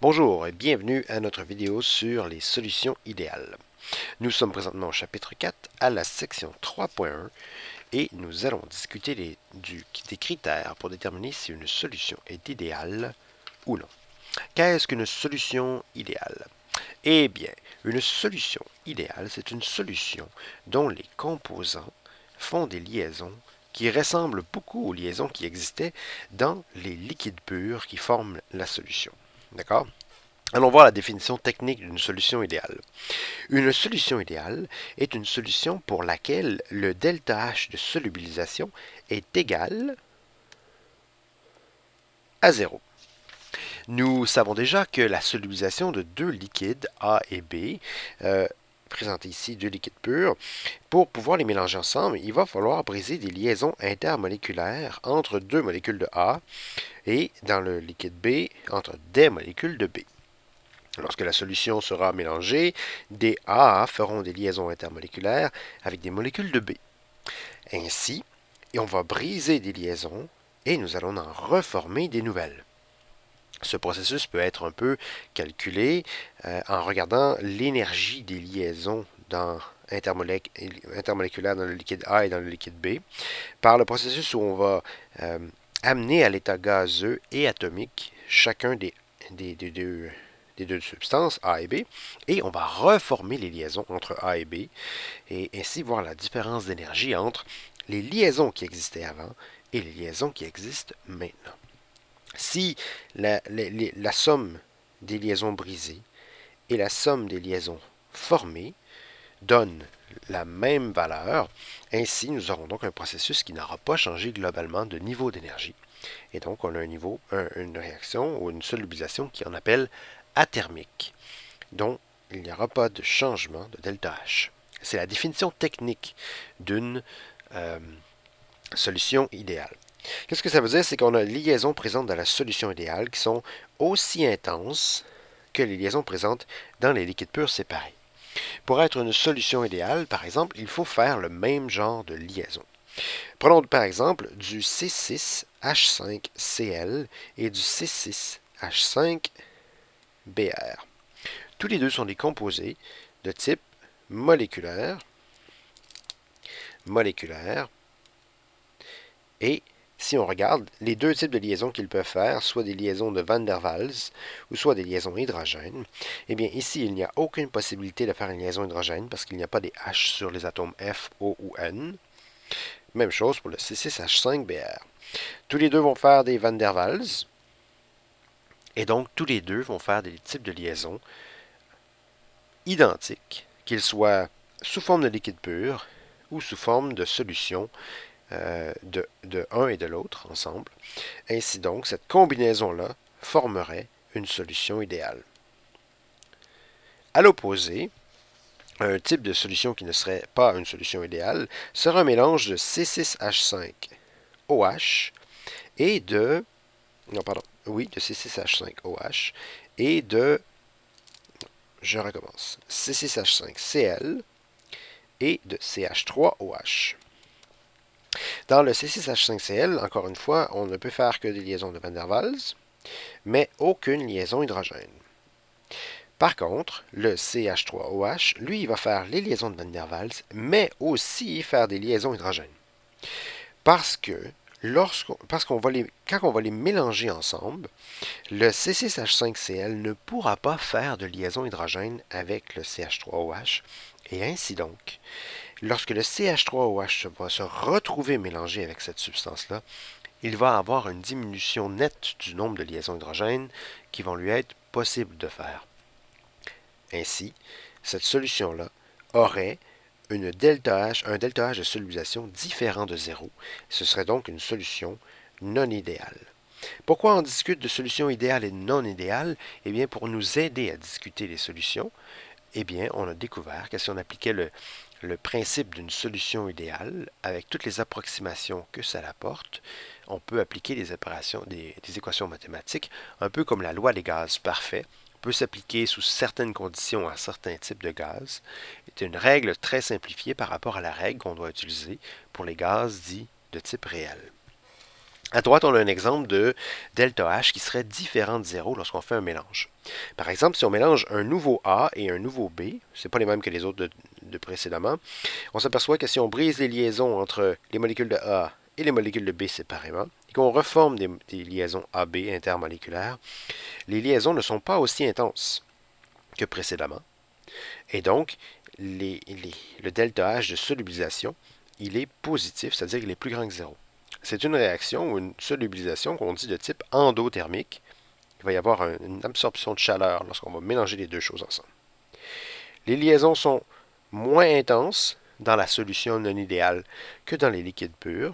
Bonjour et bienvenue à notre vidéo sur les solutions idéales. Nous sommes présentement au chapitre 4 à la section 3.1 et nous allons discuter des critères pour déterminer si une solution est idéale ou non. Qu'est-ce qu'une solution idéale? Eh bien, une solution idéale, c'est une solution dont les composants font des liaisons qui ressemblent beaucoup aux liaisons qui existaient dans les liquides purs qui forment la solution. D'accord? Allons voir la définition technique d'une solution idéale. Une solution idéale est une solution pour laquelle le ΔH de solubilisation est égal à 0. Nous savons déjà que la solubilisation de deux liquides A et B, présentés ici deux liquides purs, pour pouvoir les mélanger ensemble, il va falloir briser des liaisons intermoléculaires entre deux molécules de A et dans le liquide B entre des molécules de B. Lorsque la solution sera mélangée, des A feront des liaisons intermoléculaires avec des molécules de B. Ainsi, on va briser des liaisons et nous allons en reformer des nouvelles. Ce processus peut être un peu calculé en regardant l'énergie des liaisons intermoléculaires dans le liquide A et dans le liquide B, par le processus où on va amener à l'état gazeux et atomique chacun des deux substances, A et B, et on va reformer les liaisons entre A et B, et ainsi voir la différence d'énergie entre les liaisons qui existaient avant et les liaisons qui existent maintenant. Si la somme des liaisons brisées et la somme des liaisons formées donnent la même valeur, ainsi nous aurons donc un processus qui n'aura pas changé globalement de niveau d'énergie. Et donc on a une réaction ou une solubilisation qui en appelle athermique, dont il n'y aura pas de changement de ΔH. C'est la définition technique d'une solution idéale. Qu'est-ce que ça veut dire? C'est qu'on a les liaisons présentes dans la solution idéale qui sont aussi intenses que les liaisons présentes dans les liquides purs séparés. Pour être une solution idéale, par exemple, il faut faire le même genre de liaison. Prenons par exemple du C6H5Cl et du C6H5Br. Tous les deux sont des composés de type moléculaire, et si on regarde les deux types de liaisons qu'ils peuvent faire, soit des liaisons de Van der Waals ou soit des liaisons hydrogène, eh bien ici, il n'y a aucune possibilité de faire une liaison hydrogène parce qu'il n'y a pas des H sur les atomes F, O ou N. Même chose pour le C6H5Br. Tous les deux vont faire des Van der Waals, et donc tous les deux vont faire des types de liaisons identiques, qu'ils soient sous forme de liquide pur ou sous forme de solution de un et de l'autre ensemble. Ainsi donc, cette combinaison-là formerait une solution idéale. À l'opposé, un type de solution qui ne serait pas une solution idéale serait un mélange de C6H5OH et de... Non, pardon. Oui, de C6H5OH et de... Je recommence. C6H5Cl et de CH3OH. Dans le C6H5Cl, encore une fois, on ne peut faire que des liaisons de Van der Waals, mais aucune liaison hydrogène. Par contre, le CH3OH, lui, il va faire les liaisons de Van der Waals, mais aussi faire des liaisons hydrogène. Parce que quand on va les mélanger ensemble, le C6H5Cl ne pourra pas faire de liaison hydrogène avec le CH3OH, et ainsi donc, lorsque le CH3OH va se retrouver mélangé avec cette substance-là, il va avoir une diminution nette du nombre de liaisons hydrogènes qui vont lui être possibles de faire. Ainsi, cette solution-là aurait un ΔH de solubilisation différent de 0. Ce serait donc une solution non idéale. Pourquoi on discute de solutions idéales et non idéales? Eh bien, pour nous aider à discuter les solutions, eh bien, on a découvert que si on appliquait le principe d'une solution idéale avec toutes les approximations que ça apporte, on peut appliquer des équations mathématiques, un peu comme la loi des gaz parfaits, peut s'appliquer sous certaines conditions à certains types de gaz. C'est une règle très simplifiée par rapport à la règle qu'on doit utiliser pour les gaz dits de type réel. À droite, on a un exemple de delta H qui serait différent de 0 lorsqu'on fait un mélange. Par exemple, si on mélange un nouveau A et un nouveau B, ce n'est pas les mêmes que les autres de précédemment, on s'aperçoit que si on brise les liaisons entre les molécules de A et les molécules de B séparément, et qu'on reforme des liaisons AB intermoléculaires, les liaisons ne sont pas aussi intenses que précédemment. Et donc, le delta H de solubilisation, il est positif, c'est-à-dire qu'il est plus grand que 0. C'est une réaction ou une solubilisation qu'on dit de type endothermique. Il va y avoir une absorption de chaleur lorsqu'on va mélanger les deux choses ensemble. Les liaisons sont moins intenses dans la solution non idéale que dans les liquides purs.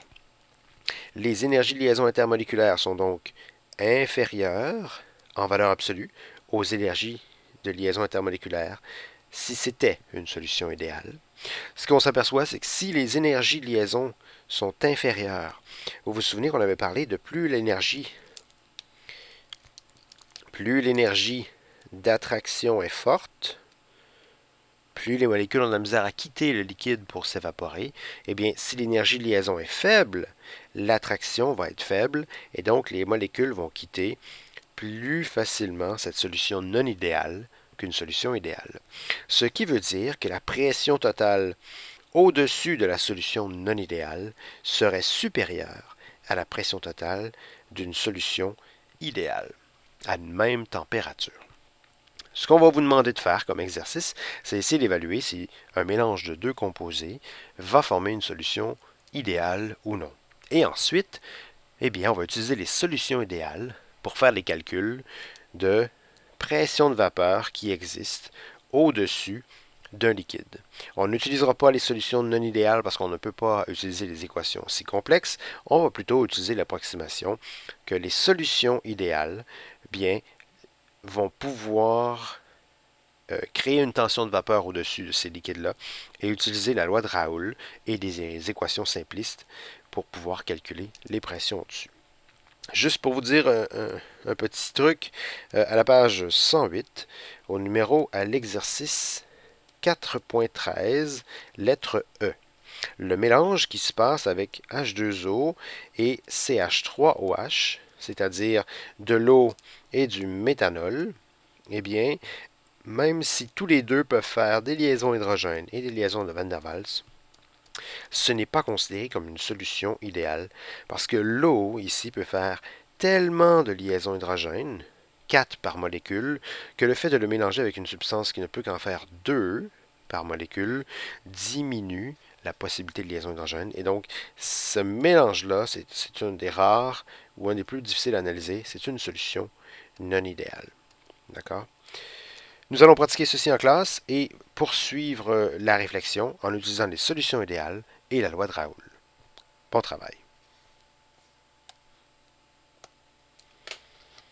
Les énergies de liaison intermoléculaires sont donc inférieures en valeur absolue aux énergies de liaison intermoléculaire si c'était une solution idéale. Ce qu'on s'aperçoit, c'est que si les énergies de liaison sont inférieures, vous vous souvenez qu'on avait parlé de plus l'énergie d'attraction est forte, plus les molécules ont de la misère à quitter le liquide pour s'évaporer. Eh bien, si l'énergie de liaison est faible, l'attraction va être faible et donc les molécules vont quitter plus facilement cette solution non idéale qu'une solution idéale. Ce qui veut dire que la pression totale au-dessus de la solution non idéale serait supérieure à la pression totale d'une solution idéale, à une même température. Ce qu'on va vous demander de faire comme exercice, c'est essayer d'évaluer si un mélange de deux composés va former une solution idéale ou non. Et ensuite, eh bien, on va utiliser les solutions idéales pour faire les calculs de pression de vapeur qui existent au-dessus d'un liquide. On n'utilisera pas les solutions non idéales parce qu'on ne peut pas utiliser les équations si complexes. On va plutôt utiliser l'approximation que les solutions idéales, bien, vont pouvoir créer une tension de vapeur au-dessus de ces liquides-là et utiliser la loi de Raoult et des équations simplistes pour pouvoir calculer les pressions au-dessus. Juste pour vous dire un petit truc, à la page 108, au numéro à l'exercice 4.13, lettre E. Le mélange qui se passe avec H2O et CH3OH, c'est-à-dire de l'eau et du méthanol, eh bien, même si tous les deux peuvent faire des liaisons hydrogènes et des liaisons de Van der Waals, ce n'est pas considéré comme une solution idéale parce que l'eau ici peut faire tellement de liaisons hydrogènes, 4 par molécule, que le fait de le mélanger avec une substance qui ne peut qu'en faire 2 par molécule diminue la possibilité de liaison hydrogène. Et donc, ce mélange-là, c'est un des rares ou un des plus difficiles à analyser. C'est une solution non idéale. D'accord? Nous allons pratiquer ceci en classe et poursuivre la réflexion en utilisant les solutions idéales et la loi de Raoult. Bon travail.